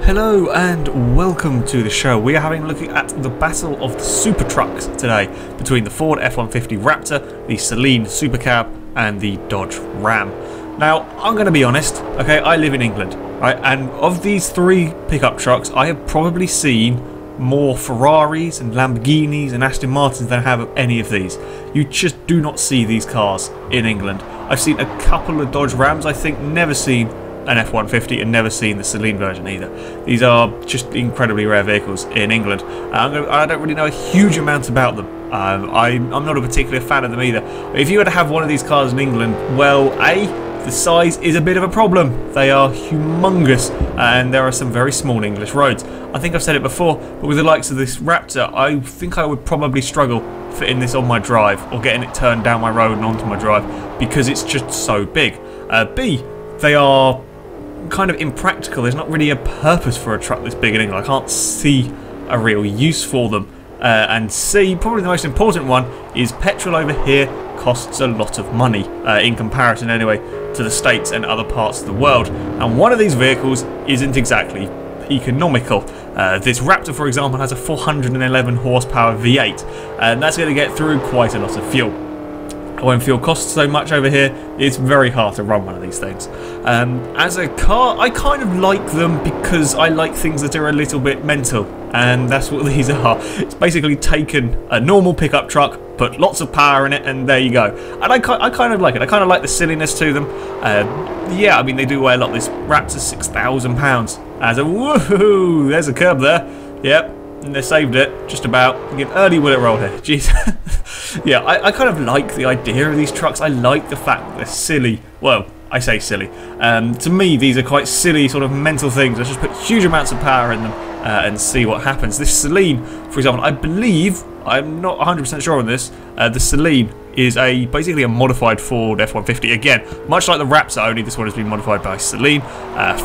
Hello and welcome to the show. We are having a look at the battle of the supertrucks today between the Ford F-150 Raptor, the Saleen Supercab and the Dodge Ram. Now, I'm going to be honest, okay, I live in England, right, and of these three pickup trucks, I have probably seen more Ferraris and Lamborghinis and Aston Martins than I have of any of these. You just do not see these cars in England. I've seen a couple of Dodge Rams, I think, never seen an F-150 and never seen the Saleen version either. These are just incredibly rare vehicles in England. I don't really know a huge amount about them. I'm not a particular fan of them either. If you were to have one of these cars in England, well, the size is a bit of a problem. They are humongous and there are some very small English roads. I think I've said it before, but with the likes of this Raptor, I think I would probably struggle fitting this on my drive or getting it turned down my road and onto my drive because it's just so big. B, they are kind of impractical. There's not really a purpose for a truck this big in England. I can't see a real use for them. And C, probably the most important one, is petrol over here costs a lot of money in comparison anyway to the States and other parts of the world, and one of these vehicles isn't exactly economical. This Raptor, for example, has a 411 horsepower V8 and that's going to get through quite a lot of fuel. When fuel costs so much over here, it's very hard to run one of these things. As a car, I kind of like them because I like things that are a little bit mental, and that's what these are. It's basically taken a normal pickup truck, put lots of power in it, and there you go. And I kind of like it. I kind of like the silliness to them. Yeah, I mean, they do weigh a lot. This Raptor's 6,000 pounds. As a woohoo, there's a curb there. Yep. And they saved it, just about. Get early will it roll here. Jeez. Yeah, I kind of like the idea of these trucks. I like the fact that they're silly. Well, I say silly. To me, these are quite silly sort of mental things. Let's just put huge amounts of power in them and see what happens. This Saleen, for example, I believe, I'm not 100% sure on this, the Saleen is basically a modified Ford F-150. Again, much like the Raptor, only this one has been modified by Saleen.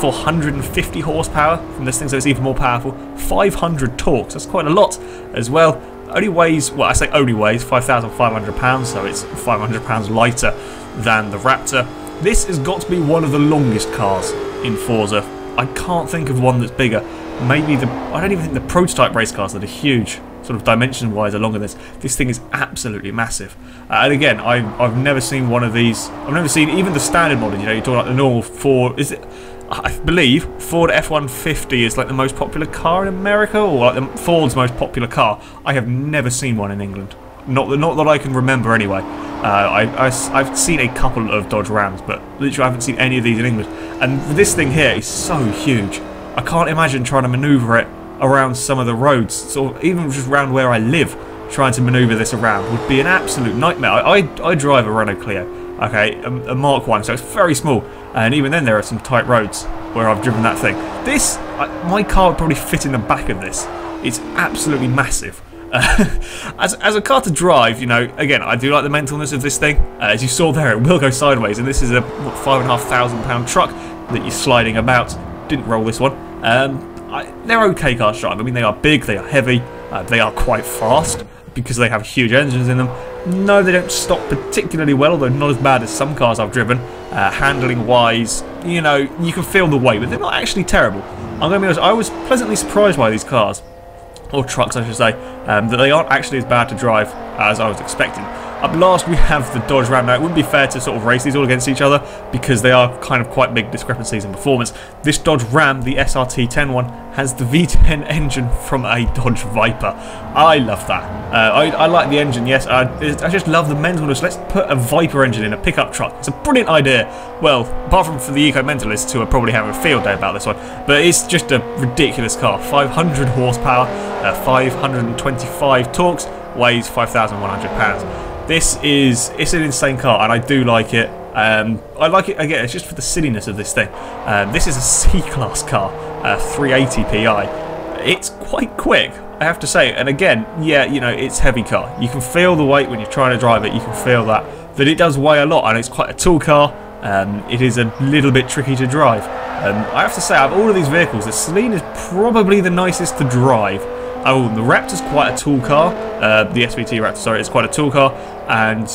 450 horsepower from this thing, so it's even more powerful. 500 torques, that's quite a lot as well. Only weighs, well, I say only weighs 5,500 pounds, so it's 500 pounds lighter than the Raptor. This has got to be one of the longest cars in Forza. I can't think of one that's bigger. Maybe I don't even think the prototype race cars that are huge, sort of dimension-wise, are longer than this. This thing is absolutely massive. And again, I've never seen one of these. I've never seen even the standard model. You know, you're talking like the normal Ford. Is it? I believe Ford F-150 is like the most popular car in America, or like Ford's most popular car. I have never seen one in England. Not that I can remember anyway. I've seen a couple of Dodge Rams, but literally I haven't seen any of these in England. And this thing here is so huge. I can't imagine trying to manoeuvre it around some of the roads, sort of, even just around where I live. Trying to manoeuvre this around would be an absolute nightmare. I drive a Renault Clio, okay, a Mark 1, so it's very small, and even then there are some tight roads where I've driven that thing. This, my car would probably fit in the back of this. It's absolutely massive. As a car to drive, you know, again, I do like the mentalness of this thing. As you saw there, it will go sideways, and this is a £5,500 pound truck that you're sliding about. Didn't roll this one. They're okay cars to drive. I mean, they are big, they are heavy, they are quite fast because they have huge engines in them. No, they don't stop particularly well, although not as bad as some cars I've driven. Handling wise, you know, you can feel the weight, but they're not actually terrible. I'm going to be honest, I was pleasantly surprised by these cars, or trucks I should say, that they aren't actually as bad to drive as I was expecting. Up last we have the Dodge Ram. Now it wouldn't be fair to sort of race these all against each other because they are kind of quite big discrepancies in performance. This Dodge Ram, the SRT 10 one, has the V10 engine from a Dodge Viper. I love that. I like the engine, yes. I just love the mentalness. Let's put a Viper engine in a pickup truck. It's a brilliant idea. Well, apart from for the eco-mentalists who are probably having a field day about this one, but it's just a ridiculous car. 500 horsepower, 525 torques, weighs 5,100 pounds. It's an insane car, and I do like it. I like it again. It's just for the silliness of this thing. This is a C-class car, 380 PI. It's quite quick, I have to say. And again, yeah, you know, it's a heavy car. You can feel the weight when you're trying to drive it. You can feel that it does weigh a lot, and it's quite a tall car. It is a little bit tricky to drive. I have to say, out of all of these vehicles, the Saleen is probably the nicest to drive. Oh, the Raptor's quite a tall car. The SVT Raptor, sorry, it's quite a tall car, and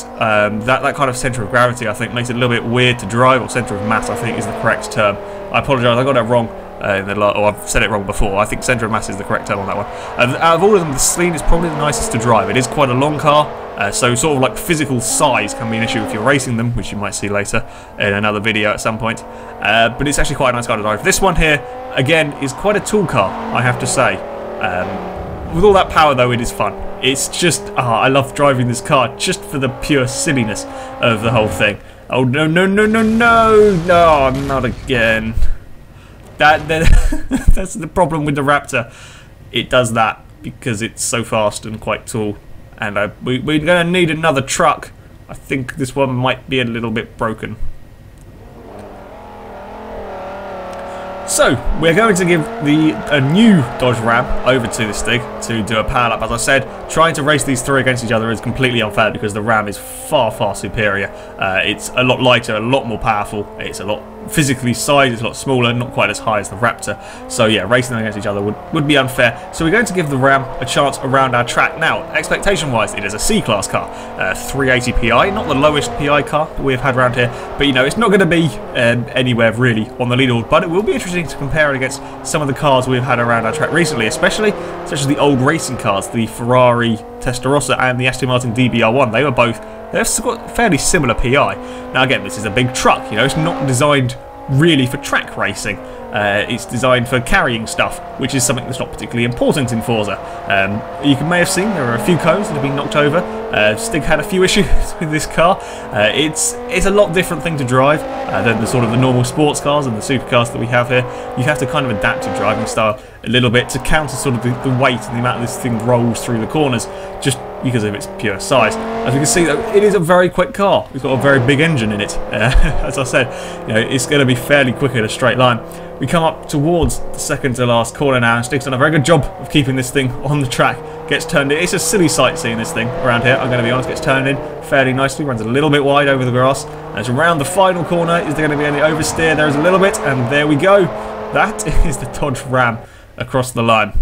that kind of centre of gravity, I think, makes it a little bit weird to drive, or centre of mass, I think, is the correct term. I apologise, I got that wrong. I've said it wrong before. I think centre of mass is the correct term on that one. Out of all of them, the Saleen is probably the nicest to drive. It is quite a long car, so sort of like physical size can be an issue if you're racing them, which you might see later in another video at some point. But it's actually quite a nice car to drive. This one here, again, is quite a tall car, I have to say. With all that power, though, it is fun. It's just, I love driving this car just for the pure silliness of the whole thing. Oh, no, no, no, no, no, no, not again. That's the problem with the Raptor. It does that because it's so fast and quite tall. And we're going to need another truck. I think this one might be a little bit broken. So, we're going to give a new Dodge Ram over to the Stig to do a power lap. As I said, trying to race these three against each other is completely unfair because the Ram is far, far superior. It's a lot lighter, a lot more powerful. It's a lot physically sized, it's a lot smaller, not quite as high as the Raptor. So yeah, racing them against each other would be unfair. So we're going to give the Ram a chance around our track. Now, expectation-wise, it is a C-Class car, 380 PI, not the lowest PI car that we've had around here, but you know, it's not going to be anywhere really on the leaderboard, but it will be interesting to compare it against some of the cars we've had around our track recently, especially such as the old racing cars, the Ferrari Testarossa and the Aston Martin DBR1. They've got fairly similar PI. Now again, this is a big truck, you know, it's not designed really for track racing. It's designed for carrying stuff, which is something that's not particularly important in Forza. You may have seen there are a few cones that have been knocked over. Stig had a few issues with this car. It's a lot different thing to drive than the sort of the normal sports cars and the supercars that we have here. You have to kind of adapt your driving style a little bit to counter sort of the weight and the amount this thing rolls through the corners, just because of its pure size. As you can see, though, it is a very quick car. It's got a very big engine in it. As I said, you know, it's going to be fairly quick in a straight line. We come up towards the second to last corner now, and Stig's done a very good job of keeping this thing on the track. Gets turned in. It's a silly sight seeing this thing around here, I'm going to be honest. Gets turned in fairly nicely, runs a little bit wide over the grass. As around the final corner, is there going to be any oversteer? There is a little bit, and there we go. That is the Dodge Ram across the line.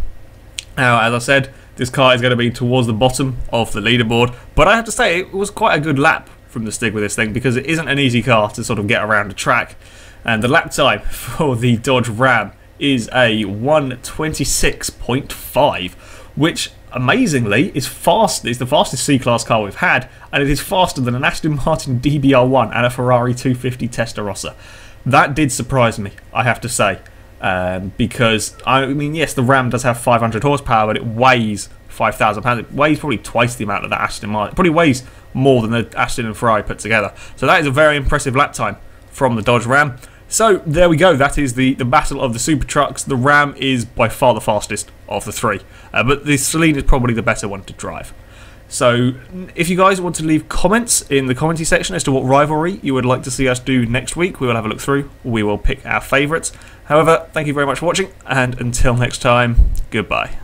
Now, as I said, this car is going to be towards the bottom of the leaderboard, but I have to say it was quite a good lap from the Stig with this thing because it isn't an easy car to sort of get around a track. And the lap time for the Dodge Ram is a 1:26.5, which amazingly is fast. It's the fastest C-Class car we've had, and it is faster than an Aston Martin DBR1 and a Ferrari 250 Testarossa. That did surprise me, I have to say. Because, I mean, yes, the Ram does have 500 horsepower, but it weighs 5,000 pounds. It weighs probably twice the amount of that Aston Martin. It probably weighs more than the Aston and Ferrari put together. So that is a very impressive lap time from the Dodge Ram. So there we go. That is the battle of the super trucks. The Ram is by far the fastest of the three, but the Saleen is probably the better one to drive. So if you guys want to leave comments in the commenting section as to what rivalry you would like to see us do next week, we will have a look through. We will pick our favourites. However, thank you very much for watching, and until next time, goodbye.